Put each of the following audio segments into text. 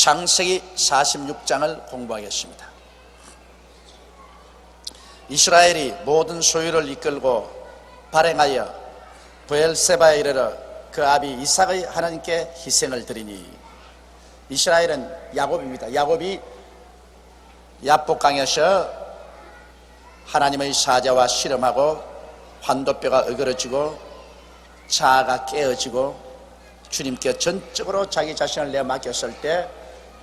창세기 46장을 공부하겠습니다. 이스라엘이 모든 소유를 이끌고 발행하여 브엘세바에 이르러 그 아비 이삭의 하나님께 희생을 드리니, 이스라엘은 야곱입니다. 야곱이 야복강에서 하나님의 사자와 씨름하고 환도뼈가 으그러지고 자아가 깨어지고 주님께 전적으로 자기 자신을 내어 맡겼을 때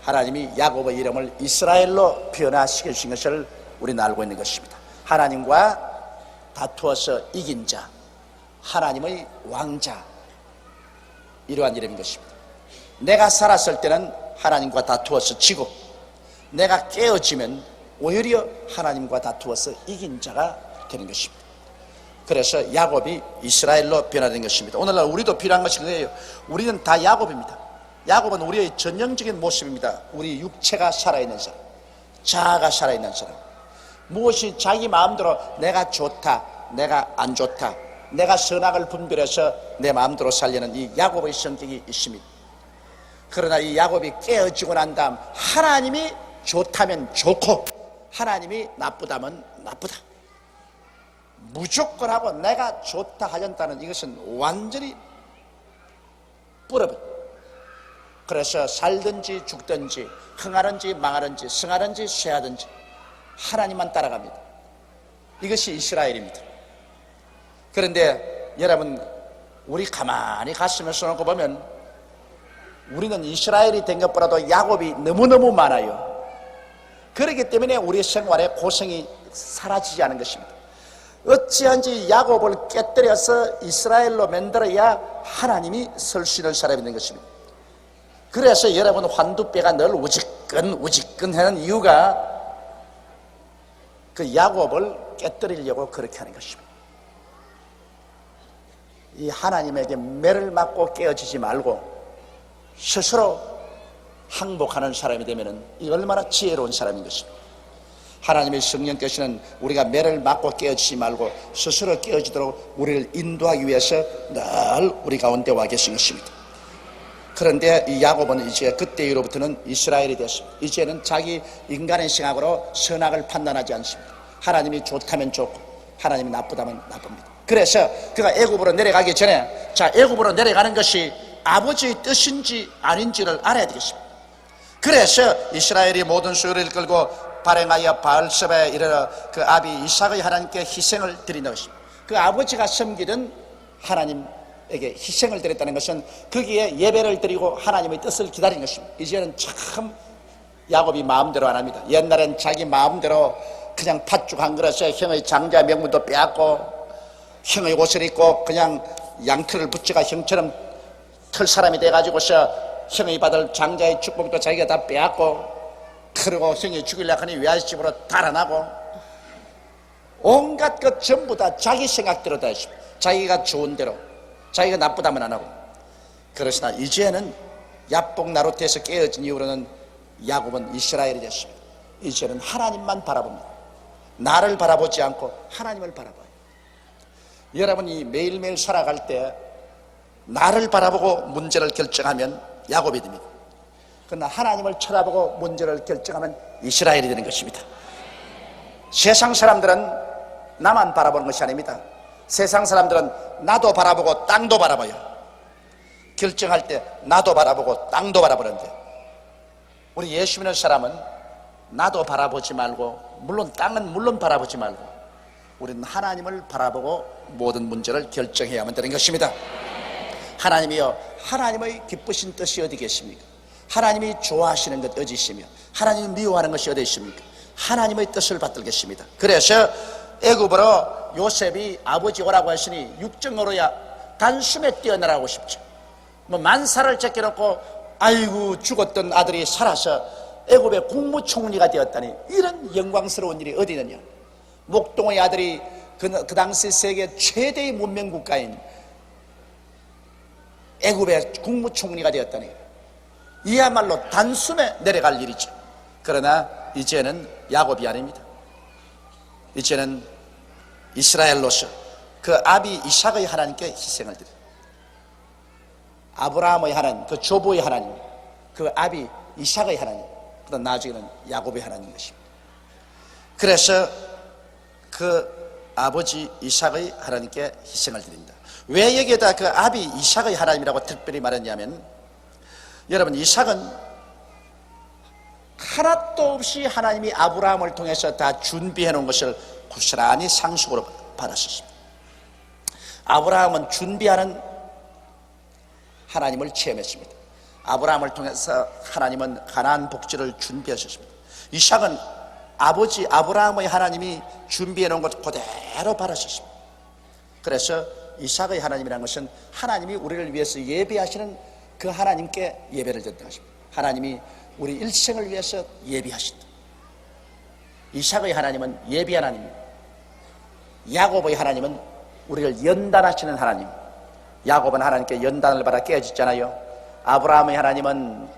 하나님이 야곱의 이름을 이스라엘로 변화시켜 주신 것을 우리는 알고 있는 것입니다. 하나님과 다투어서 이긴 자, 하나님의 왕자, 이러한 이름인 것입니다. 내가 살았을 때는 하나님과 다투어서 지고, 내가 깨어지면 오히려 하나님과 다투어서 이긴 자가 되는 것입니다. 그래서 야곱이 이스라엘로 변화된 것입니다. 오늘날 우리도 필요한 것이 그거예요. 우리는 다 야곱입니다. 야곱은 우리의 전형적인 모습입니다. 우리 육체가 살아있는 사람, 자아가 살아있는 사람, 무엇이 자기 마음대로 내가 좋다, 내가 안 좋다, 내가 선악을 분별해서 내 마음대로 살려는 이 야곱의 성격이 있습니다. 그러나 이 야곱이 깨어지고 난 다음 하나님이 좋다면 좋고 하나님이 나쁘다면 나쁘다, 무조건 하고 내가 좋다 하였다는 이것은 완전히 뿌려버려. 그래서 살든지 죽든지 흥하든지 망하든지 승하든지 쇠하든지 하나님만 따라갑니다. 이것이 이스라엘입니다. 그런데 여러분, 우리 가만히 가슴을 써놓고 보면 우리는 이스라엘이 된 것보다도 야곱이 너무너무 많아요. 그렇기 때문에 우리 생활에 고생이 사라지지 않은 것입니다. 어찌한지 야곱을 깨뜨려서 이스라엘로 만들어야 하나님이 설 수 있는 사람이 된 것입니다. 그래서 여러분, 환두뼈가 늘 우직근 하는 이유가 그 야곱을 깨뜨리려고 그렇게 하는 것입니다. 이 하나님에게 매를 맞고 깨어지지 말고 스스로 항복하는 사람이 되면 이 얼마나 지혜로운 사람인 것입니다. 하나님의 성령께서는 우리가 매를 맞고 깨어지지 말고 스스로 깨어지도록 우리를 인도하기 위해서 늘 우리 가운데 와 계신 것입니다. 그런데 이 야곱은 이제 그때 이후로부터는 이스라엘이 됐습니다. 이제는 자기 인간의 생각으로 선악을 판단하지 않습니다. 하나님이 좋다면 좋고 하나님이 나쁘다면 나쁩니다. 그래서 그가 애굽으로 내려가기 전에, 자, 애굽으로 내려가는 것이 아버지의 뜻인지 아닌지를 알아야 되겠습니다. 그래서 이스라엘이 모든 소유를 이끌고 발행하여 바알세바에 이르러 그 아비 이삭의 하나님께 희생을 드린다는 것입니다. 그 아버지가 섬기던 하나님에게 희생을 드렸다는 것은 거기에 예배를 드리고 하나님의 뜻을 기다리는 것입니다. 이제는 참 야곱이 마음대로 안 합니다. 옛날엔 자기 마음대로 그냥 팥죽 한 그릇에 형의 장자 명분도 빼앗고 형의 옷을 입고 그냥 양털을 붙여가 형처럼 털 사람이 돼가지고서 형이 받을 장자의 축복도 자기가 다 빼앗고, 그리고 형이 죽이려고 하니 외아집으로 달아나고, 온갖 것 전부 다 자기 생각대로 다 했습니다. 자기가 좋은 대로, 자기가 나쁘다면 안 하고. 그러시나 이제는 야복 나루트에서 깨어진 이후로는 야곱은 이스라엘이 됐습니다. 이제는 하나님만 바라봅니다. 나를 바라보지 않고 하나님을 바라봐요. 여러분이 매일매일 살아갈 때 나를 바라보고 문제를 결정하면 야곱이 됩니다. 그러나 하나님을 쳐다보고 문제를 결정하면 이스라엘이 되는 것입니다. 세상 사람들은 나만 바라보는 것이 아닙니다. 세상 사람들은 나도 바라보고 땅도 바라봐요. 결정할 때 나도 바라보고 땅도 바라보는데, 우리 예수 믿는 사람은 나도 바라보지 말고, 물론 땅은 물론 바라보지 말고, 우리는 하나님을 바라보고 모든 문제를 결정해야만 되는 것입니다. 하나님이여, 하나님의 기쁘신 뜻이 어디 계십니까? 하나님이 좋아하시는 것 어디 있으며 하나님이 미워하는 것이 어디 있습니까? 하나님의 뜻을 받들겠습니다. 그래서 애굽으로 요셉이 아버지 오라고 했으니 육정으로야 단숨에 뛰어나라고 싶죠. 뭐 만사를 제껴놓고 아이고 죽었던 아들이 살아서 애굽의 국무총리가 되었다니, 이런 영광스러운 일이 어디 있느냐. 목동의 아들이 그 당시 세계 최대의 문명 국가인 애굽의 국무총리가 되었다니, 이야말로 단숨에 내려갈 일이죠. 그러나 이제는 야곱이 아닙니다. 이제는 이스라엘로서 그 아비 이삭의 하나님께 희생을 드려요. 아브라함의 하나님, 그 조부의 하나님, 그 아비 이삭의 하나님, 그다음 나중에는 야곱의 하나님인 것입니다. 그래서 그 아버지 이삭의 하나님께 희생을 드립니다. 왜 여기에다 그 아비 이삭의 하나님이라고 특별히 말했냐면, 여러분, 이삭은 하나도 없이 하나님이 아브라함을 통해서 다 준비해 놓은 것을 고스란히 상속으로 받았었습니다. 아브라함은 준비하는 하나님을 체험했습니다. 아브라함을 통해서 하나님은 가나안 복지를 준비하셨습니다. 이삭은 아버지 아브라함의 하나님이 준비해 놓은 것 그대로 받았었습니다. 그래서 이삭의 하나님이라는 것은 하나님이 우리를 위해서 예비하시는 그 하나님께 예배를 드렸다 하십니다. 하나님이 우리 일생을 위해서 예비하신다. 이삭의 하나님은 예비 하나님입니다. 야곱의 하나님은 우리를 연단하시는 하나님. 야곱은 하나님께 연단을 받아 깨어졌잖아요. 아브라함의 하나님은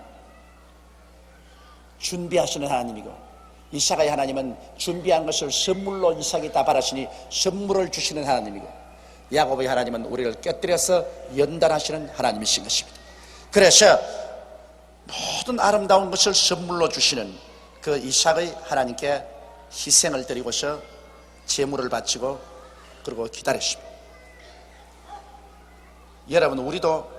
준비하시는 하나님이고, 이삭의 하나님은 준비한 것을 선물로 이삭이 다 받았으니 선물을 주시는 하나님이고, 야곱의 하나님은 우리를 깨뜨려서 연단하시는 하나님이신 것입니다. 그래서 모든 아름다운 것을 선물로 주시는 그 이삭의 하나님께 희생을 드리고서 제물을 바치고 그리고 기다렸습니다. 여러분, 우리도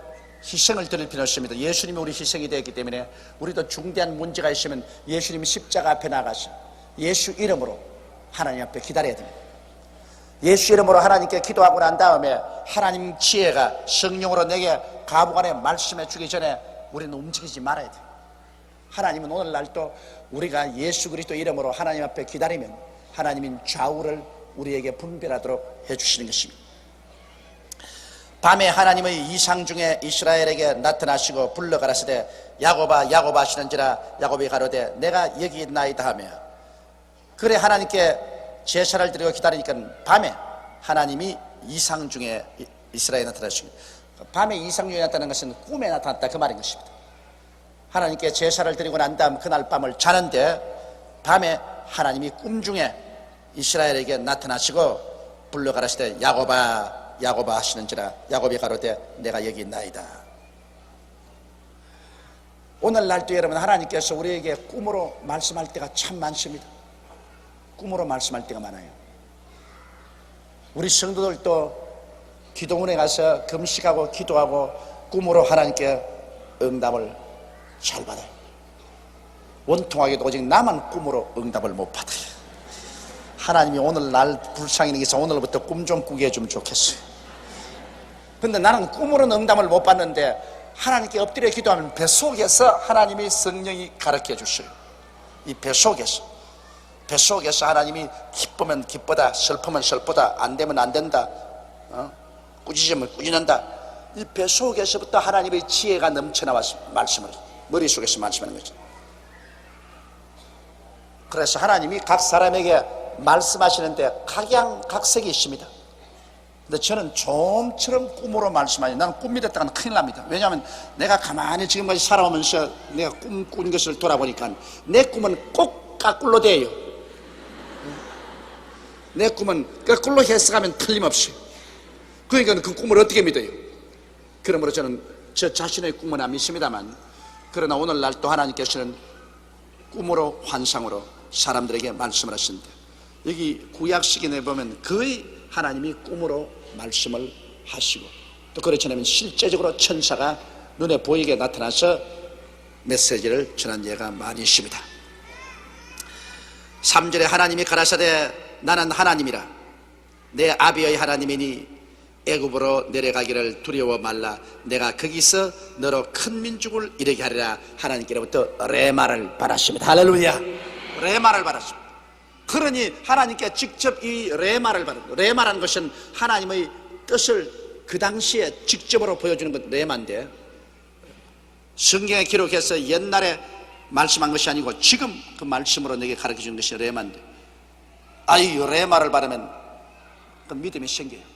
희생을 드릴 필요는 없습니다. 예수님이 우리 희생이 되었기 때문에 우리도 중대한 문제가 있으면 예수님이 십자가 앞에 나가서 예수 이름으로 하나님 앞에 기다려야 됩니다. 예수 이름으로 하나님께 기도하고 난 다음에 하나님 지혜가 성령으로 내게 가부간에 말씀해 주기 전에 우리는 움직이지 말아야 돼요. 하나님은 오늘날도 우리가 예수 그리스도 이름으로 하나님 앞에 기다리면 하나님은 좌우를 우리에게 분별하도록 해주시는 것입니다. 밤에 하나님의 이상 중에 이스라엘에게 나타나시고 불러 가라사대 야곱아 야곱아 하시는지라 야곱이 가로되 내가 여기 있나이다 하며, 그래 하나님께 제사를 드리고 기다리니까 밤에 하나님이 이상 중에 이스라엘에 나타나시고, 밤에 이상 중에 나타나는 것은 꿈에 나타났다 그 말인 것입니다. 하나님께 제사를 드리고 난 다음 그날 밤을 자는데 밤에 하나님이 꿈 중에 이스라엘에게 나타나시고 불러 가라사대 야곱아 야곱아 하시는지라 야곱이 가로되 내가 여기 있나이다. 오늘날도 여러분, 하나님께서 우리에게 꿈으로 말씀할 때가 참 많습니다. 꿈으로 말씀할 때가 많아요. 우리 성도들도 기도원에 가서 금식하고 기도하고 꿈으로 하나님께 응답을 잘 받아요. 원통하게도 오직 나만 꿈으로 응답을 못 받아요. 하나님이 오늘 날 불쌍히 여기서 오늘부터 꿈 좀 꾸게 해주면 좋겠어요. 근데 나는 꿈으로는 응답을 못 받는데 하나님께 엎드려 기도하면 뱃속에서 하나님이 성령이 가르쳐 주셔요. 이 뱃속에서 하나님이 기쁘면 기쁘다, 슬프면 슬프다, 안 되면 안 된다, 꾸짖으면 꾸짖는다. 이 뱃속에서부터 하나님의 지혜가 넘쳐나와서 말씀을 머릿속에서 말씀하는 거죠. 그래서 하나님이 각 사람에게 말씀하시는데 각양각색이 있습니다. 근데 저는 좀처럼 꿈으로 말씀하니, 나는 꿈이 됐다가는 큰일 납니다. 왜냐하면 내가 가만히 지금까지 살아오면서 내가 꿈 꾼 것을 돌아보니까 내 꿈은 꼭 거꾸로 돼요. 내 꿈은 거꾸로 해석하면 틀림없이. 그러니까 그 꿈을 어떻게 믿어요? 그러므로 저는 저 자신의 꿈은 안 믿습니다만, 그러나 오늘날 또 하나님께서는 꿈으로 환상으로 사람들에게 말씀을 하시는데, 여기 구약시기에 보면 거의 하나님이 꿈으로 말씀을 하시고, 또 그렇지 않으면 실제적으로 천사가 눈에 보이게 나타나서 메시지를 전한 예가 많이 있습니다. 3절에 하나님이 가라사대 나는 하나님이라 내 아비의 하나님이니 애굽으로 내려가기를 두려워 말라. 내가 거기서 너로 큰 민족을 이르게 하리라. 하나님께로부터 레마를 받았습니다. 할렐루야. 레마를 받았습니다. 그러니 하나님께 직접 이 레마를 받은, 레마라는 것은 하나님의 뜻을 그 당시에 직접으로 보여주는 것 레마인데, 성경에 기록해서 옛날에 말씀한 것이 아니고 지금 그 말씀으로 내게 가르쳐 주는 것이 레마인데, 이 레마를 받으면 그 믿음이 생겨요.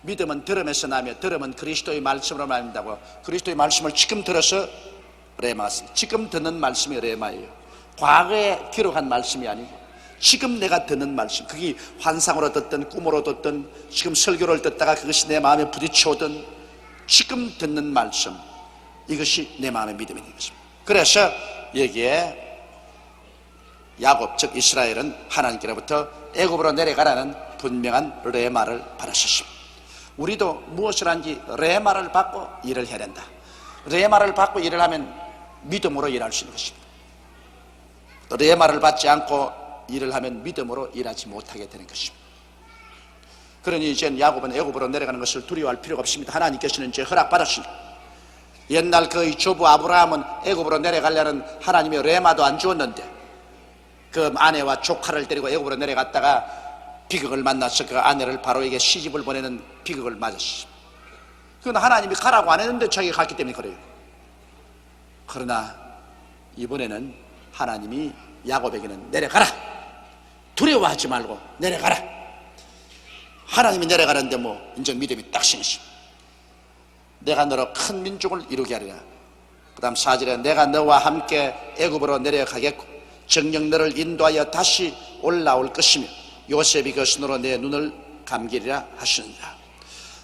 믿음은 들음에서 나며 들음은 그리스도의 말씀으로 말한다고. 그리스도의 말씀을 지금 들어서 레마가, 지금 듣는 말씀이 레마예요. 과거에 기록한 말씀이 아니고 지금 내가 듣는 말씀, 그게 환상으로 듣든 꿈으로 듣든 지금 설교를 듣다가 그것이 내 마음에 부딪혀오든 지금 듣는 말씀, 이것이 내 마음의 믿음이 되는 것입니다. 그래서 여기에 야곱 즉 이스라엘은 하나님께로부터 애굽으로 내려가라는 분명한 레마를 받았습니다. 우리도 무엇을 한지 레마를 받고 일을 해야 된다. 레마를 받고 일을 하면 믿음으로 일할 수 있는 것입니다. 레마를 받지 않고 일을 하면 믿음으로 일하지 못하게 되는 것입니다. 그러니 이제 야곱은 애굽으로 내려가는 것을 두려워할 필요가 없습니다. 하나님께서는 이제 허락받았습니다. 옛날 그의 조부 아브라함은 애굽으로 내려가려는 하나님의 레마도 안 주었는데 그 아내와 조카를 데리고 애굽으로 내려갔다가 비극을 만나서 그 아내를 바로에게 시집을 보내는 비극을 맞았습니다. 그건 하나님이 가라고 안 했는데 자기가 갔기 때문에 그래요. 그러나 이번에는 하나님이 야곱에게는 내려가라, 두려워하지 말고 내려가라. 하나님이 내려가는데 뭐 이제 믿음이 딱 생겼습니다. 내가 너로 큰 민족을 이루게 하리라. 그 다음 4절에 내가 너와 함께 애굽으로 내려가겠고 정녕 너를 인도하여 다시 올라올 것이며 요셉이 그 손으로 내 눈을 감기리라 하시느니라.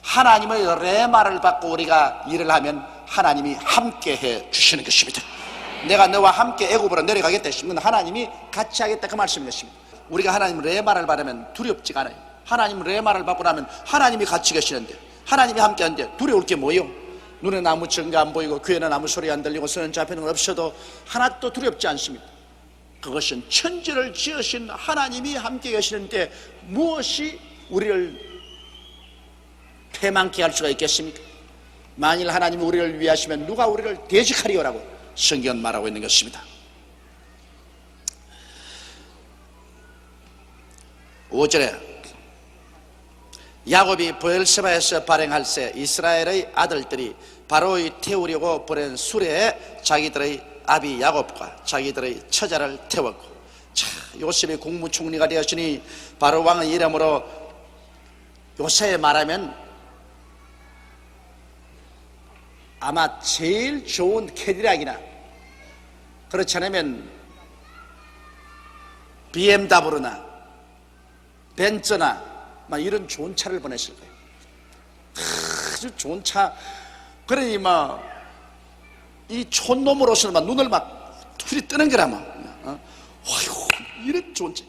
하나님의 레마를 받고 우리가 일을 하면 하나님이 함께 해 주시는 것입니다. 내가 너와 함께 애굽으로 내려가겠다 했으면 하나님이 같이 하겠다 그 말씀인 것입니다. 우리가 하나님 레마를 받으면 두렵지가 않아요. 하나님 레마를 받고 나면 하나님이 같이 계시는데 하나님이 함께 하는데 두려울 게 뭐예요? 눈에는 아무 증거 안 보이고 귀에는 아무 소리 안 들리고 손은 잡히는 건 없어도 하나도 두렵지 않습니다. 그것은 천지를 지으신 하나님이 함께 계시는데 무엇이 우리를 패망케 할 수가 있겠습니까? 만일 하나님이 우리를 위하시면 누가 우리를 대적하리오라고 성경은 말하고 있는 것입니다. 5절에 야곱이 브엘세바에서 발행할새 이스라엘의 아들들이 바로의 태우려고 보낸 수레에 자기들의 아비 야곱과 자기들의 처자를 태웠고, 자, 요셉이 국무총리가 되었으니 바로 왕의 이름으로 요새 말하면 아마 제일 좋은 캐딜락이나 그렇지 않으면 BMW나 벤츠나 막 이런 좋은 차를 보냈을 거예요. 아주 좋은 차. 그러니 막 이 촌놈으로서는 막 눈을 막 둘이 뜨는 거라 막. 어휴, 이런 좋은 차.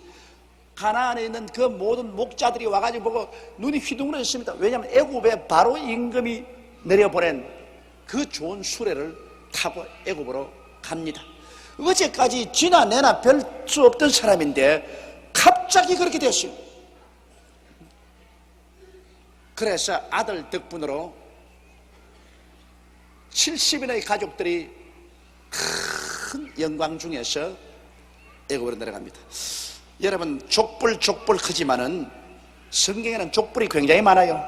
가나안에 있는 그 모든 목자들이 와가지고 보고 눈이 휘둥그레졌습니다. 왜냐하면 애굽에 바로 임금이 내려보낸 그 좋은 수레를 타고 애굽으로 갑니다. 어제까지 지나 내나 별 수 없던 사람인데 갑자기 그렇게 됐어요. 그래서 아들 덕분으로 70인의 가족들이 큰 영광 중에서 애굽으로 내려갑니다. 여러분, 족불 크지만은 성경에는 족불이 굉장히 많아요.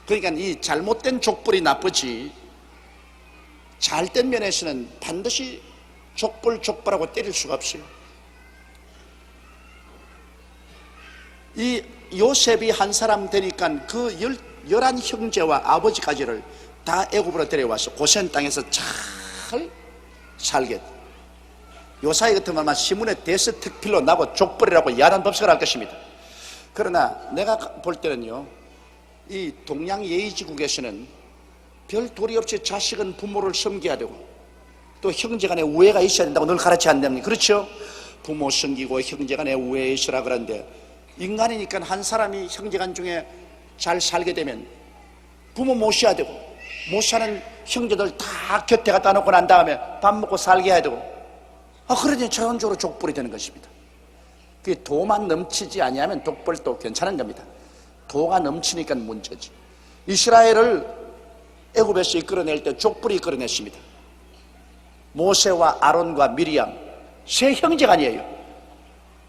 그러니까 이 잘못된 족불이 나쁘지 잘된 면에서는 반드시 족불하고 때릴 수가 없어요. 이 요셉이 한 사람 되니까 그 11 형제와 아버지까지를 다 애굽으로 데려와서 고센 땅에서 잘 살게 돼. 요사이 같은 말만 시문에 데스특필로 나고 족벌이라고 야단 법석을 할 것입니다. 그러나 내가 볼 때는요, 이 동양 예의지국에서는 별 도리 없이 자식은 부모를 섬겨야 되고 또 형제간에 우애가 있어야 된다고 늘 가르치 않습니까? 그렇죠? 부모 섬기고 형제간에 우애 있으라 그러는데 인간이니까 한 사람이 형제간 중에 잘 살게 되면 부모 모셔야 되고 못 사는 형제들 다 곁에 갖다 놓고 난 다음에 밥 먹고 살게 해야 되고, 그러니 자연적으로 족불이 되는 것입니다. 그 도만 넘치지 아니하면 족불도 괜찮은 겁니다. 도가 넘치니까 문제지. 이스라엘을 애굽에서 이끌어낼 때 족불이 이끌어냈습니다. 모세와 아론과 미리암 세 형제가 아니에요.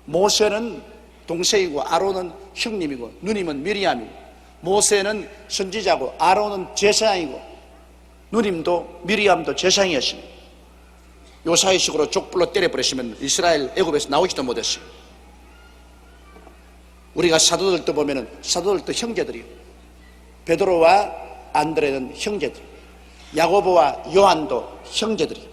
모세는 동생이고 아론은 형님이고 누님은 미리암이고, 모세는 선지자고 아론은 제사장이고 누님도 미리암도 제사장이었습니다. 요사이식으로 족불로 때려버리시면 이스라엘 애굽에서 나오지도 못했어요. 우리가 사도들도 보면은 사도들도 형제들이요. 베드로와 안드레는 형제들, 야고보와 요한도 형제들이요.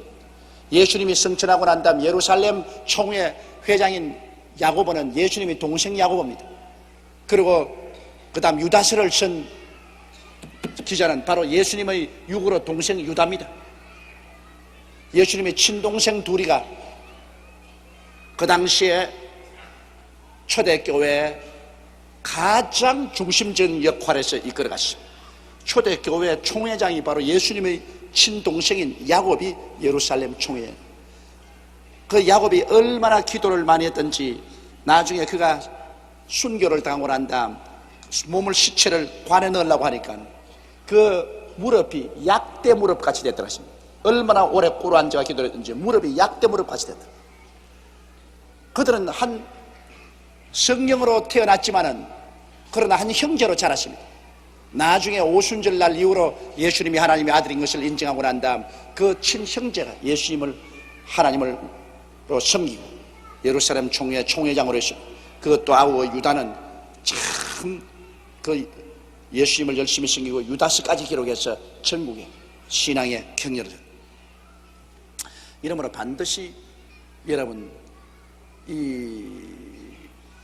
예수님이 승천하고 난 다음 예루살렘 총회 회장인 야고보는 예수님이 동생 야고보입니다. 그리고 그 다음 유다서를 쓴 기자는 바로 예수님의 육으로 동생 유다입니다. 예수님의 친동생 둘이가 그 당시에 초대교회의 가장 중심적인 역할에서 이끌어갔습니다. 초대교회 총회장이 바로 예수님의 친동생인 야곱이 예루살렘 총회예요. 그 야곱이 얼마나 기도를 많이 했던지 나중에 그가 순교를 당하고 난 다음 몸을 시체를 관에 넣으려고 하니까 그 무릎이 약대 무릎 같이 됐더라 하십니다. 얼마나 오래 꿇어 앉아 기도를 했던지 무릎이 약대 무릎 같이 됐더라. 그들은 한 성령으로 태어났지만은 그러나 한 형제로 자랐습니다. 나중에 오순절날 이후로 예수님이 하나님의 아들인 것을 인정하고 난 다음 그 친형제가 예수님을 하나님으로 섬기고 예루살렘 총회 총회장으로 했습니다. 그것도 아우 유다는 참 그 예수님을 열심히 섬기고 유다서까지 기록해서 전국에 신앙의 격려를 했습니다. 이러므로 반드시 여러분 이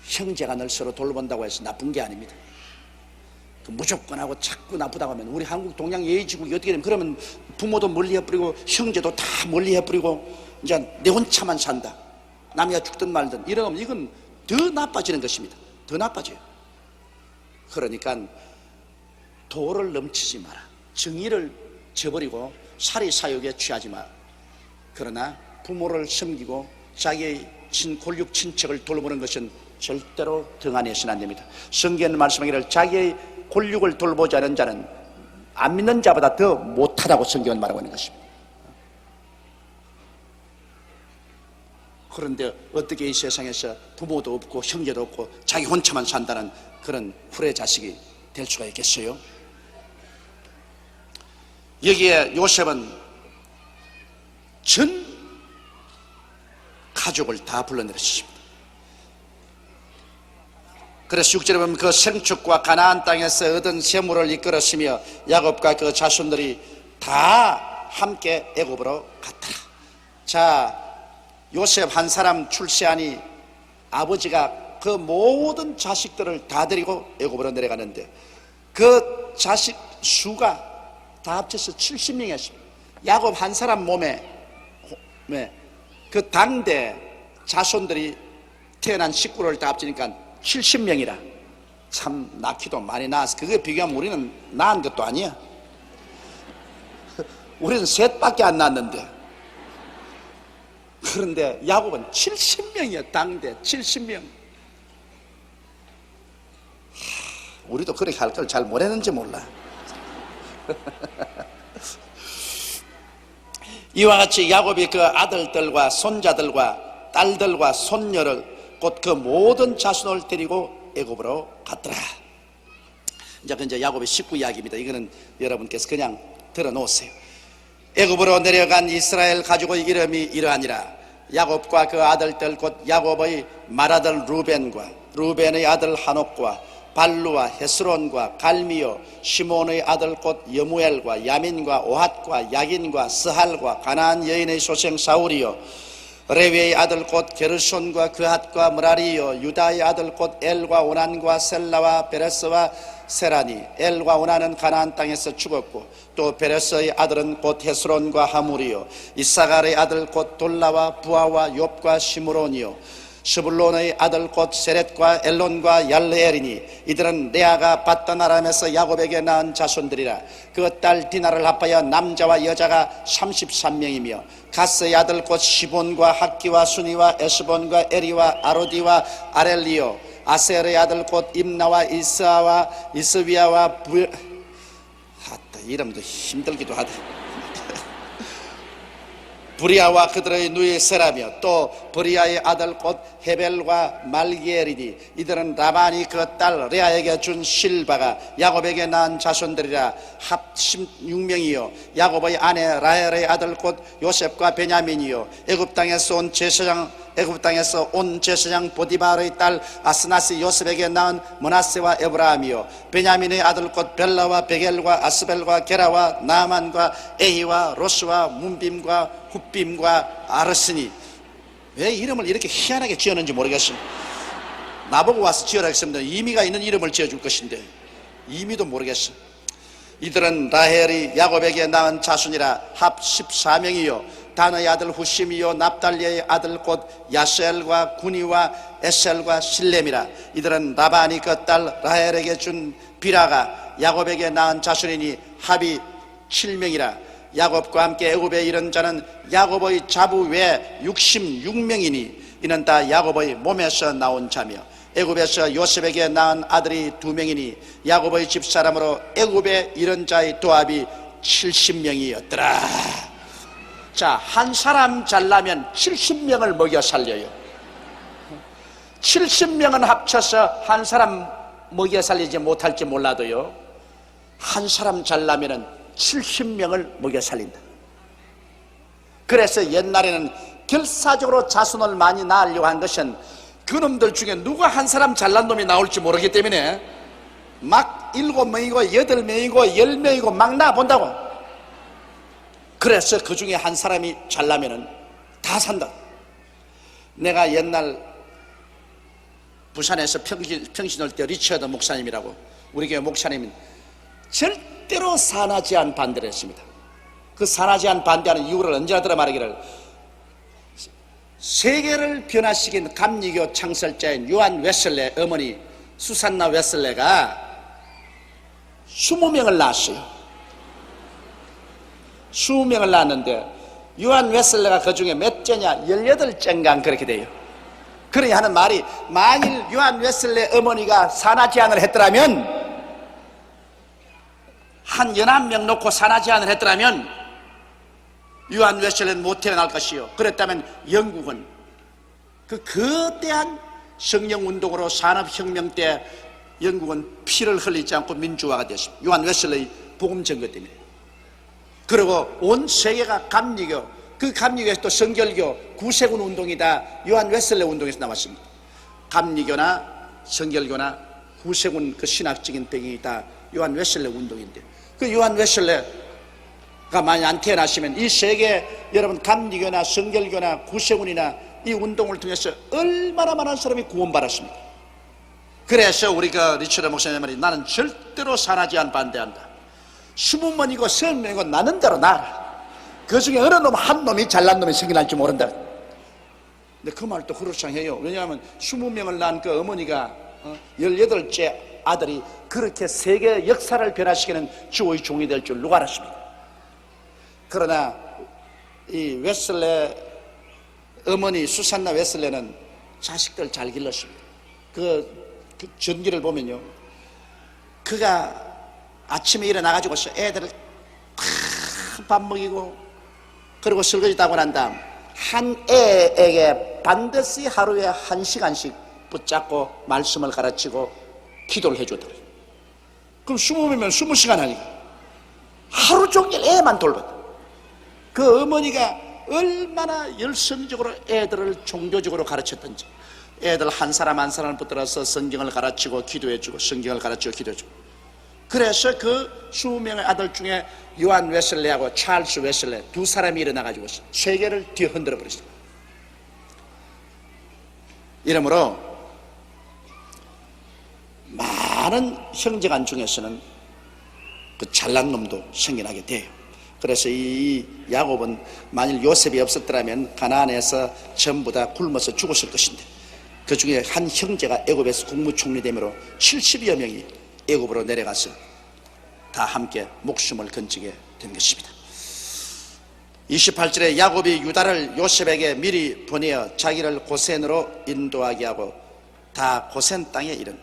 형제가 늘 서로 돌본다고 해서 나쁜 게 아닙니다. 무조건 하고 자꾸 나쁘다고 하면 우리 한국 동양 예의지국이 어떻게 되면 그러면 부모도 멀리해버리고 형제도 다 멀리해버리고 이제 내 혼자만 산다. 남이가 죽든 말든 이러면 이건 더 나빠지는 것입니다. 더 나빠져요. 그러니까 도를 넘치지 마라. 정의를 저버리고 사리사욕에 취하지 마라. 그러나 부모를 섬기고 자기의 골육 친척을 돌보는 것은 절대로 등한해서는 안 됩니다. 성경은 말씀하기를 자기의 골육을 돌보지 않은 자는 안 믿는 자보다 더 못하다고 성경은 말하고 있는 것입니다. 그런데 어떻게 이 세상에서 부모도 없고 형제도 없고 자기 혼자만 산다는 그런 후레 자식이 될 수가 있겠어요? 여기에 요셉은 전 가족을 다 불러내렸습니다. 그래서 6절에 보면 그 생축과 가나안 땅에서 얻은 재물을 이끌었으며 야곱과 그 자손들이 다 함께 애굽으로 갔더라. 자, 요셉 한 사람 출세하니 아버지가 그 모든 자식들을 다 데리고 애굽으로 내려가는데 그 자식 수가 다 합쳐서 70명이었습니다. 야곱 한 사람 몸에 그 당대 자손들이 태어난 식구를 다 합치니까 70명이라 참 낳기도 많이 낳아서 그게 비교하면 우리는 낳은 것도 아니야. 우리는 셋밖에 안 낳았는데 그런데 야곱은 70명이야. 당대 70명. 우리도 그렇게 할 걸 잘 못했는지 몰라. 이와 같이 야곱이 그 아들들과 손자들과 딸들과 손녀를 곧 그 모든 자손을 데리고 애굽으로 갔더라. 이제 야곱의 식구 이야기입니다. 이거는 여러분께서 그냥 들어놓으세요. 애굽으로 내려간 이스라엘 가족의 이름이 이러하니라. 야곱과 그 아들들 곧 야곱의 맏아들 루벤과 루벤의 아들 하녹과 발루와 헤스론과 갈미요 시몬의 아들 곧 여무엘과 야민과 오핫과 야긴과 스할과 가나안 여인의 소생 사울이요 레위의 아들 곧 게르손과 그핫과 므라리요 유다의 아들 곧 엘과 오난과 셀라와 베레스와 세라니 엘과 오난은 가나안 땅에서 죽었고 또 베레스의 아들은 곧 헤스론과 하물이요 이사갈의 아들 곧 돌라와 부하와 욥과 시므론이요 스불론의 아들 곧 세렛과 엘론과 얄레엘이니 이들은 레아가 밧단 아람에서 야곱에게 낳은 자손들이라. 그 딸 디나를 합하여 남자와 여자가 33명이며 가스의 아들 곧 시본과 학기와 수니와 에스본과 에리와 아로디와 아렐리오 아셀의 아들 곧 임나와 이스아와 이스비아와 이름도 힘들기도 하다. 브리아와 그들의 누이 세라며 또 브리아의 아들 곧 헤벨과 말기엘이니 이들은 라반이 그 딸 레아에게 준 실바가 야곱에게 낳은 자손들이라. 합 16명이요 야곱의 아내 라헬의 아들 곧 요셉과 베냐민이요 애굽 땅에서 온 제사장 보디발의 딸 아스나시 요셉에게 낳은 므낫세와 에브라함이요 베냐민의 아들 곧 벨라와 베겔과 아스벨과 게라와 나만과 에히와 로스와 문빔과 훗빔과 아르스니. 왜 이름을 이렇게 희한하게 지었는지 모르겠습니다. 나보고 와서 지으라 했습니다. 의미가 있는 이름을 지어줄 것인데 의미도 모르겠어. 이들은 라헬이 야곱에게 낳은 자손이라 합 14명이요 다나의 아들 후심이요 납달리의 아들 곧 야셀과 구니와 에셀과 실렘이라. 이들은 라반이 그 딸 라헬에게 준 비라가 야곱에게 낳은 자손이니 합이 7명이라. 야곱과 함께 애굽에 이른 자는 야곱의 자부 외 66명이니 이는 다 야곱의 몸에서 나온 자며 애굽에서 요셉에게 낳은 아들이 2명이니 야곱의 집사람으로 애굽에 이른 자의 도합이 70명이었더라. 자, 한 사람 잘나면 70명을 먹여 살려요. 70명은 합쳐서 한 사람 먹여 살리지 못할지 몰라도요, 한 사람 잘나면 70명을 먹여 살린다. 그래서 옛날에는 결사적으로 자손을 많이 낳으려고 한 것은 그놈들 중에 누가 한 사람 잘난 놈이 나올지 모르기 때문에 막 7명이고 8명이고 10명이고 막 낳아본다고. 그래서 그 중에 한 사람이 잘나면은 다 산다. 내가 옛날 부산에서 평신할 때 리처드 목사님이라고, 우리 교회 목사님은 절대로 산하제한 반대를 했습니다. 그 산하제한 반대하는 이유를 언제나 들어 말하기를, 세계를 변화시킨 감리교 창설자인 요한 웨슬레 어머니 수산나 웨슬레가 20명을 낳았어요. 20명을 낳았는데 요한 웨슬레가 그 중에 몇째냐? 18째인가 그렇게 돼요. 그러니 하는 말이, 만일 요한 웨슬레 어머니가 산하제한을 했더라면, 한 11명 놓고 산하제한을 했더라면 요한 웨슬레는 못 태어날 것이요, 그랬다면 영국은 그 거대한 성령운동으로 산업혁명 때 영국은 피를 흘리지 않고 민주화가 됐습니다. 요한 웨슬레의 복음 전거 때문에. 그리고 온 세계가 감리교, 그 감리교에서 또 성결교, 구세군 운동이 다 요한 웨슬레 운동에서 나왔습니다. 감리교나 성결교나 구세군 그 신학적인 배경이 다 요한 웨슬레 운동인데, 그 요한 웨슬레가 만약 안 태어나시면 이 세계 여러분 감리교나 성결교나 구세군이나 이 운동을 통해서 얼마나 많은 사람이 구원받았습니까? 그래서 우리가 리처드 목사님 말이, 나는 절대로 산하제한 반대한다. 20명이고 30명이고 나는 대로 나라. 그 중에 어느 놈 한 놈이 잘난 놈이 생겨날지 모른다. 근데 그 말도 그렇상해요. 왜냐하면 20명을 낳은 그 어머니가 18째 아들이 그렇게 세계 역사를 변화시키는 주의 종이 될 줄 누가 알았습니까? 그러나 이 웨슬레 어머니 수산나 웨슬레는 자식들 잘 길렀습니다. 그 전기를 보면요, 그가 아침에 일어나가지고 애들을 밥 먹이고 그리고 설거지 다 하고 난 다음 한 애에게 반드시 하루에 1시간씩 붙잡고 말씀을 가르치고 기도를 해주더래요. 그럼 20명이면 20시간 하니까 하루 종일 애만 돌봤다. 그 어머니가 얼마나 열성적으로 애들을 종교적으로 가르쳤던지, 애들 한 사람 한 사람을 붙들어서 성경을 가르치고 기도해주고 성경을 가르치고 기도해주고. 그래서 그 20명의 아들 중에 요한 웨슬레하고 찰스 웨슬레 두 사람이 일어나가지고 세계를 뒤흔들어 버렸습니다. 이러므로 많은 형제간 중에서는 그 잘난 놈도 생겨나게 돼요. 그래서 이 야곱은 만일 요셉이 없었더라면 가나안에서 전부 다 굶어서 죽었을 것인데, 그 중에 한 형제가 애굽에서 국무총리 되므로 70여 명이 애굽으로 내려가서 다 함께 목숨을 건지게 된 것입니다. 28절에 야곱이 유다를 요셉에게 미리 보내어 자기를 고센으로 인도하게 하고 다 고센 땅에 이른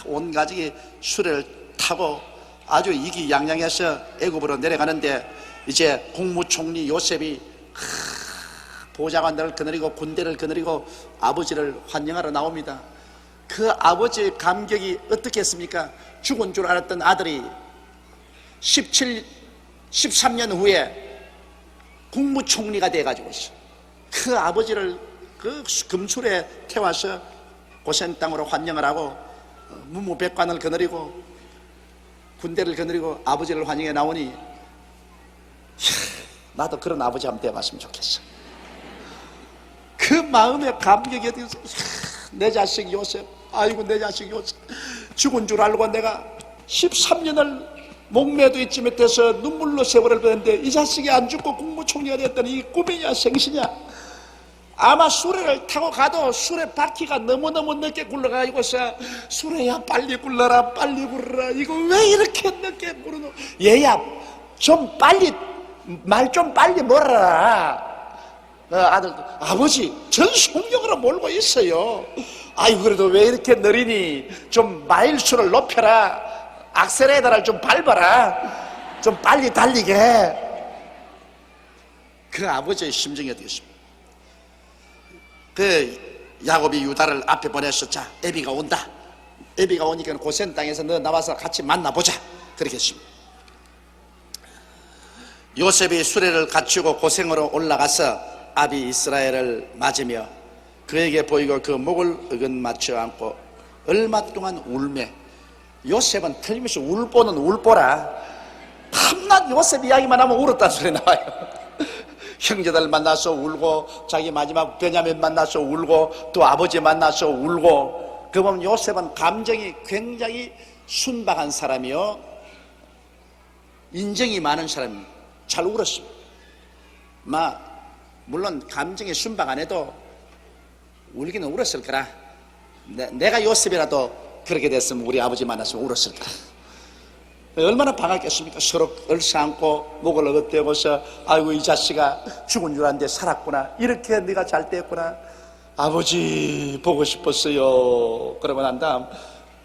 온 가족이 수레를 타고 아주 이기양양해서 애굽으로 내려가는데, 이제 국무총리 요셉이 보좌관들을 거느리고 군대를 거느리고 아버지를 환영하러 나옵니다. 그 아버지의 감격이 어떻게 했습니까? 죽은 줄 알았던 아들이 13년 후에 국무총리가 돼가지고 그 아버지를 그 금술에 태워서 고센 땅으로 환영을 하고 문무백관을 거느리고 군대를 거느리고 아버지를 환영해 나오니, 나도 그런 아버지 한번 돼봤으면 좋겠어. 그 마음의 감격이 어디서, 내 자식 요셉, 아이고 내 자식 요셉 죽은 줄 알고 내가 13년을 목매도 있지 못해서 눈물로 세월을 보냈는데 이 자식이 안 죽고 국무총리가 됐더니 이 꿈이냐 생시냐. 아마 수레를 타고 가도 수레 바퀴가 너무너무 늦게 굴러가지고서 수레야 빨리 굴러라 빨리 굴러라. 이거 왜 이렇게 늦게 굴러노. 얘야 좀 빨리 말 좀 빨리 몰아라. 아들도 아버지 전 속력으로 몰고 있어요. 아이고 그래도 왜 이렇게 느리니. 좀 마일수를 높여라. 악셀레이터를 좀 밟아라. 좀 빨리 달리게. 그 아버지의 심정이 어떻겠습니까? 그 야곱이 유다를 앞에 보내서 자 애비가 온다. 애비가 오니까 고센 땅에서 너 나와서 같이 만나보자. 그렇게 했습니다. 요셉이 수레를 갖추고 고생으로 올라가서 아비 이스라엘을 맞으며 그에게 보이고 그 목을 어긋맞춰 안고 얼마 동안 울매. 요셉은 틀림없이 울보는 울보라. 밤낮 요셉 이야기만 하면 울었다는 소리 나와요. 형제들 만나서 울고 자기 마지막 베냐민 만나서 울고 또 아버지 만나서 울고. 그 보면 요셉은 감정이 굉장히 순박한 사람이요 인정이 많은 사람입니다. 잘 울었습니다. 물론 감정이 순박 안 해도 울기는 울었을 거라. 내가 요셉이라도 그렇게 됐으면 우리 아버지 만나서 울었을 거라. 얼마나 반갑겠습니까? 서로 얼싸안고 목을 어긋대고서 아이고 이 자식아 죽은 줄 알았는데 살았구나. 이렇게 네가 잘 됐구나. 아버지 보고 싶었어요. 그러고 난 다음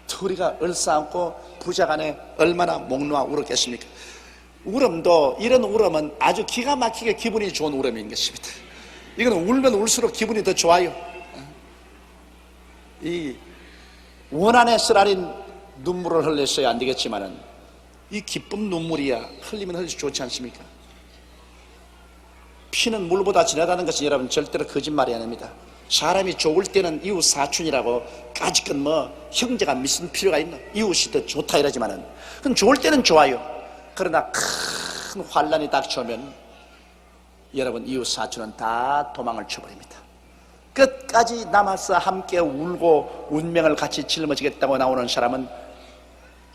둘이가 얼싸안고 부자간에 얼마나 목 놓아 울었겠습니까? 울음도 이런 울음은 아주 기가 막히게 기분이 좋은 울음인 것입니다. 이건 울면 울수록 기분이 더 좋아요. 이 원한에 쓰라린 눈물을 흘렸어야 안 되겠지만은 이 기쁨 눈물이야 흘리면 흘릴수록 좋지 않습니까? 피는 물보다 진하다는 것은 여러분 절대로 거짓말이 아닙니다. 사람이 좋을 때는 이웃 사촌이라고 까짓건 형제가 믿을 필요가 있나. 이웃이 더 좋다 이러지만은 그건 좋을 때는 좋아요. 그러나 큰 환란이 닥쳐오면 여러분 이웃 사촌은 다 도망을 쳐버립니다. 끝까지 남아서 함께 울고 운명을 같이 짊어지겠다고 나오는 사람은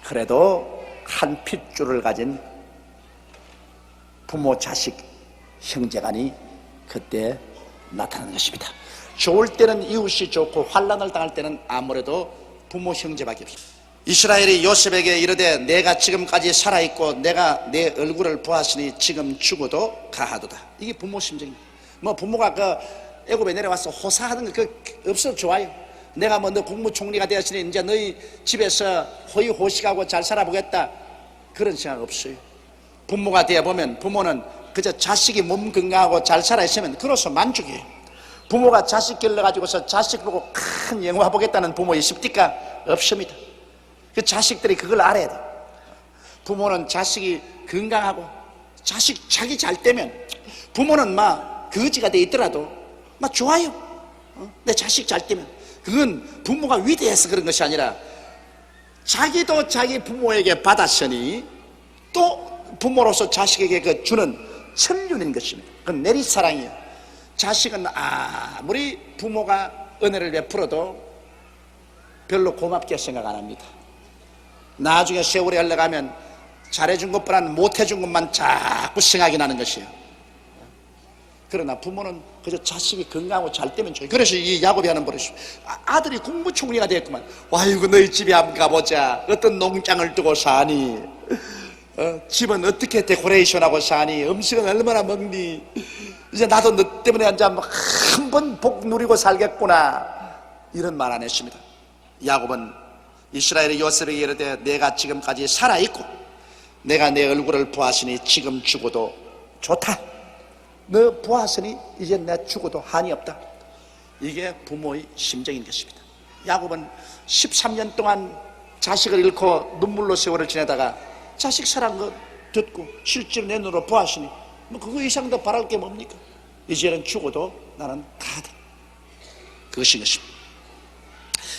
그래도 한 핏줄을 가진 부모 자식 형제간이 그때 나타나는 것입니다. 좋을 때는 이웃이 좋고 환란을 당할 때는 아무래도 부모 형제밖에 없습니다. 이스라엘이 요셉에게 이르되 내가 지금까지 살아있고 내가 내 얼굴을 보았으니 지금 죽어도 가하도다. 이게 부모 심정입니다. 부모가 애굽에 내려와서 호사하는 거 없어도 좋아요. 내가 너 국무총리가 되었으니 이제 너희 집에서 호의호식하고 잘 살아보겠다. 그런 생각 없어요. 부모가 되어보면 부모는 그저 자식이 몸 건강하고 잘 살아있으면 그로서 만족이에요. 부모가 자식 길러가지고서 자식 보고 큰 영화 보겠다는 부모 있습니까? 없습니다. 그 자식들이 그걸 알아야 돼. 부모는 자식이 건강하고 자기 잘 되면 부모는 거지가 돼 있더라도 좋아요. 내 자식 잘 되면. 그건 부모가 위대해서 그런 것이 아니라 자기도 자기 부모에게 받았으니 또 부모로서 자식에게 주는 천륜인 것입니다. 그건 내리사랑이에요. 자식은 아무리 부모가 은혜를 베풀어도 별로 고맙게 생각 안 합니다. 나중에 세월이 흘러가면 잘해준 것보다는 못해준 것만 자꾸 생각이 나는 것이에요. 그러나 부모는 그저 자식이 건강하고 잘 되면 좋아요. 그래서 이 야곱이 하는 버릇이 아들이 국무총리가 됐구만. 아이고 너희 집에 한번 가보자. 어떤 농장을 두고 사니? 집은 어떻게 데코레이션하고 사니? 음식은 얼마나 먹니? 이제 나도 너 때문에 한번 복 누리고 살겠구나. 이런 말 안 했습니다. 야곱은 이스라엘의 요셉에게 이르되 내가 지금까지 살아있고 내가 내 얼굴을 보았으니 지금 죽어도 좋다. 너 보았으니 이제 내 죽어도 한이 없다. 이게 부모의 심정인 것입니다. 야곱은 13년 동안 자식을 잃고 눈물로 세월을 지내다가 자식 사랑한 거 듣고 실제로 내 눈으로 보았으니 그거 이상 더 바랄 게 뭡니까? 이제는 죽어도 나는 가다. 그것인 것입니다.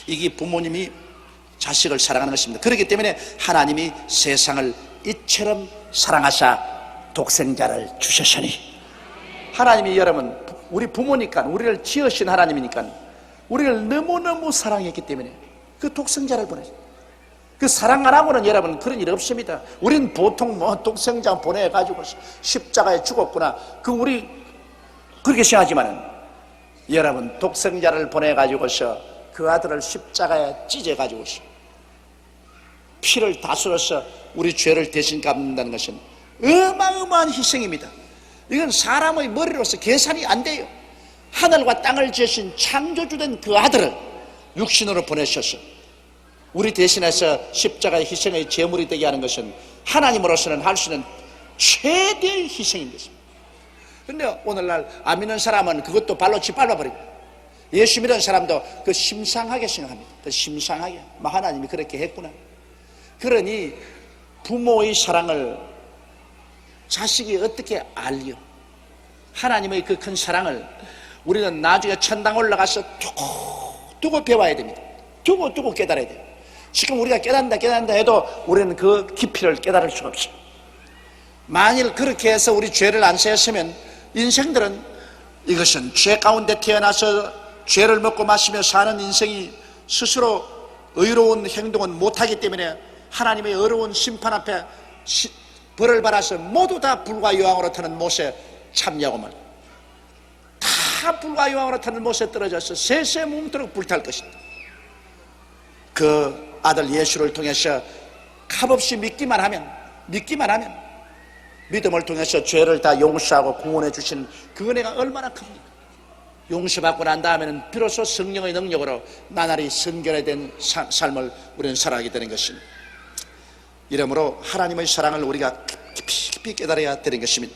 이게 부모님이 자식을 사랑하는 것입니다. 그렇기 때문에 하나님이 세상을 이처럼 사랑하사 독생자를 주셨으니. 하나님이 여러분 우리 부모니까 우리를 지으신 하나님이니까 우리를 너무너무 사랑했기 때문에 그 독생자를 보내셨어요. 그 사랑 안 하고는 여러분 그런 일 없습니다. 우리는 보통 뭐 독생자 보내가지고 십자가에 죽었구나, 우리 그렇게 생각하지만은, 여러분 독생자를 보내가지고서 그 아들을 십자가에 찢어가지고서 피를 다 쏟아서 우리 죄를 대신 갚는다는 것은 어마어마한 희생입니다. 이건 사람의 머리로서 계산이 안 돼요. 하늘과 땅을 지으신 창조주된 그 아들을 육신으로 보내셔서 우리 대신해서 십자가의 희생의 제물이 되게 하는 것은 하나님으로서는 할 수 있는 최대의 희생인 것입니다. 그런데 오늘날 안 믿는 사람은 그것도 발로 짓밟아버리고, 예수 믿는 사람도 그 심상하게 생각합니다. 그 심상하게, 하나님이 그렇게 했구나. 그러니 부모의 사랑을 자식이 어떻게 알려? 하나님의 그 큰 사랑을 우리는 나중에 천당 올라가서 두고 배워야 됩니다. 두고 깨달아야 돼요. 지금 우리가 깨닫는다 해도 우리는 그 깊이를 깨달을 수가 없어요. 만일 그렇게 해서 우리 죄를 안 세웠으면 인생들은, 이것은 죄 가운데 태어나서 죄를 먹고 마시며 사는 인생이 스스로 의로운 행동은 못하기 때문에 하나님의 어려운 심판 앞에 벌을 받아서 모두 다 불과 유황으로 타는 못에 참여하고 말, 다 불과 유황으로 타는 못에 떨어져서 세세 뭉도록 불탈 것이다. 그 아들 예수를 통해서 값없이 믿기만 하면 믿음을 통해서 죄를 다 용서하고 구원해 주신 그 은혜가 얼마나 큽니까? 용서받고 난 다음에는 비로소 성령의 능력으로 나날이 성결된 삶을 우리는 살아가게 되는 것입니다. 이러므로 하나님의 사랑을 우리가 깊이 깨달아야 되는 것입니다.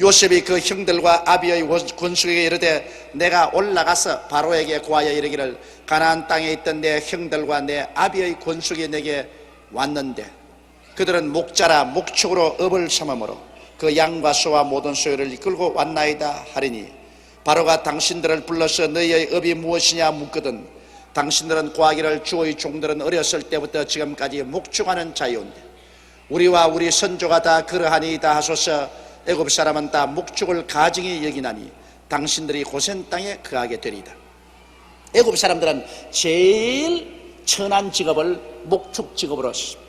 요셉이 그 형들과 아비의 권속에게 이르되, 내가 올라가서 바로에게 고하여 이르기를, 가나안 땅에 있던 내 형들과 내 아비의 권속이 내게 왔는데 그들은 목자라 목축으로 업을 삼음으로 그 양과 소와 모든 소유를 이끌고 왔나이다 하리니, 바로가 당신들을 불러서 너희의 업이 무엇이냐 묻거든 당신들은 고하기를, 주의 종들은 어렸을 때부터 지금까지 목축하는 자유인데 우리와 우리 선조가 다 그러하니이다 하소서. 애굽 사람은 다 목축을 가증히 여기나니 당신들이 고센 땅에 거하게 되리이다. 애굽 사람들은 제일 천한 직업을 목축 직업으로 했습니다.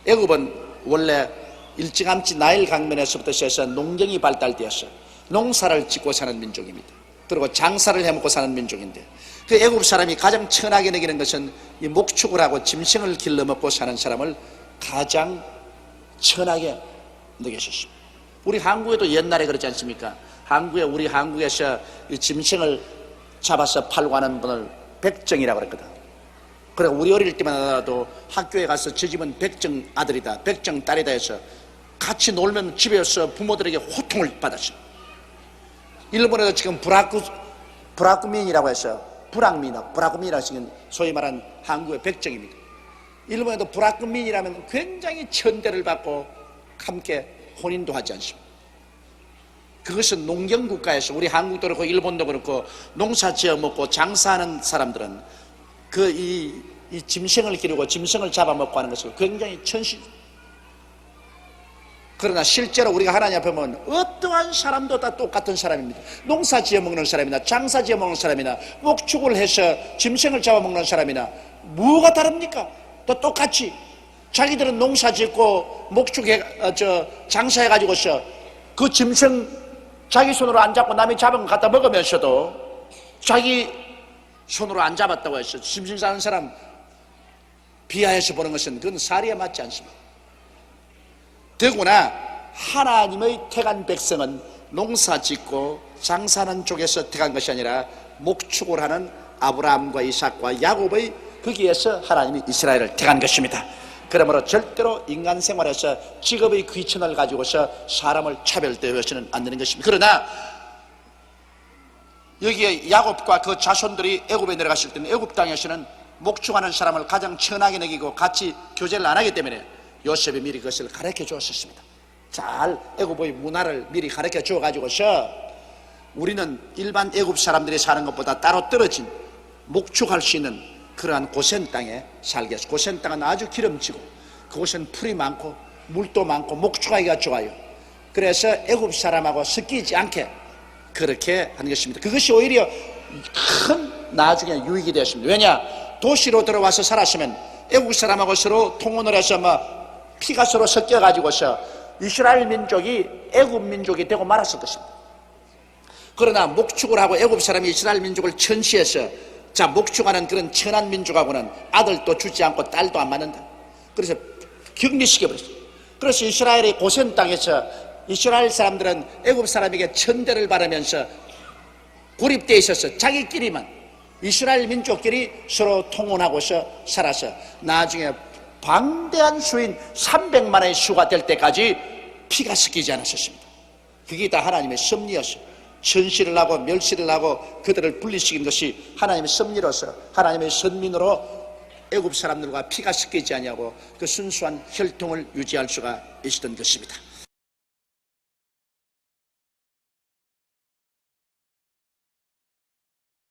애굽은 원래 일찌감치 나일 강변에서부터 시작해서 농경이 발달되어서 농사를 짓고 사는 민족입니다. 그리고 장사를 해먹고 사는 민족인데, 그 애굽 사람이 가장 천하게 여기는 것은 이 목축을 하고 짐승을 길러먹고 사는 사람을 가장 천하게 여기셨습니다. 우리 한국에도 옛날에 그렇지 않습니까? 우리 한국에서 이 짐승을 잡아서 팔고 하는 분을 백정이라고 그랬거든. 그래, 우리 어릴 때만 하더라도 학교에 가서 저 집은 백정 아들이다, 백정 딸이다 해서 같이 놀면 집에서 부모들에게 호통을 받았어요. 일본에도 지금 브라쿠민이라고 해서 브라쿠민이라고 지금 소위 말하는 한국의 백정입니다. 일본에도 브라쿠민이라면 굉장히 천대를 받고 함께 혼인도 하지 않습니다. 그것은 농경국가에서, 우리 한국도 그렇고 일본도 그렇고 농사 지어 먹고 장사하는 사람들은 이 짐승을 기르고 짐승을 잡아먹고 하는 것을 굉장히 천시. 그러나 실제로 우리가 하나님 앞에 보면 어떠한 사람도 다 똑같은 사람입니다. 농사 지어 먹는 사람이나 장사 지어 먹는 사람이나 목축을 해서 짐승을 잡아먹는 사람이나 뭐가 다릅니까? 또 똑같이 자기들은 농사 짓고 목축해 장사해가지고서 그 짐승 자기 손으로 안 잡고 남이 잡은 거 갖다 먹으면서도 자기 손으로 안 잡았다고 해서 짐승 사는 사람 비하해서 보는 것은 그건 사리에 맞지 않습니다. 더구나 하나님의 택한 백성은 농사 짓고 장사하는 쪽에서 택한 것이 아니라 목축을 하는 아브라함과 이삭과 야곱의 거기에서 하나님이 이스라엘을 택한 것입니다. 그러므로 절대로 인간 생활에서 직업의 귀천을 가지고서 사람을 차별되어서는 안 되는 것입니다. 그러나 여기에 야곱과 그 자손들이 애굽에 내려갔을 때는 애굽 땅에서는 목축하는 사람을 가장 천하게 여기고 같이 교제를 안 하기 때문에 요셉이 미리 그것을 가르쳐 주었습니다. 잘 애굽의 문화를 미리 가르쳐 주어 가지고서 우리는 일반 애굽 사람들이 사는 것보다 따로 떨어진 목축할 수 있는 그러한 고센 땅에 살겠어. 고센 땅은 아주 기름지고 그곳은 풀이 많고 물도 많고 목축하기가 좋아요. 그래서 애굽 사람하고 섞이지 않게 그렇게 하는 것입니다. 그것이 오히려 큰 나중에 유익이 되었습니다. 왜냐? 도시로 들어와서 살았으면 애국 사람하고 서로 통혼을 해서 피가 서로 섞여가지고서 이스라엘 민족이 애국 민족이 되고 말았을 것입니다. 그러나 목축을 하고 애국 사람이 이스라엘 민족을 천시해서 목축하는 그런 천한 민족하고는 아들도 주지 않고 딸도 안 맞는다. 그래서 격리시켜버렸어요. 그래서 이스라엘의 고센 땅에서 이스라엘 사람들은 애국 사람에게 천대를 바르면서 고립되어 있어서 자기끼리만 이스라엘 민족끼리 서로 통혼하고서 살아서 나중에 방대한 수인 300만의 수가 될 때까지 피가 섞이지 않았었습니다. 그게 다 하나님의 섭리였어요. 천시를 하고 멸시를 하고 그들을 분리시킨 것이 하나님의 섭리로서 하나님의 선민으로 애굽 사람들과 피가 섞이지 아니하고 그 순수한 혈통을 유지할 수가 있었던 것입니다.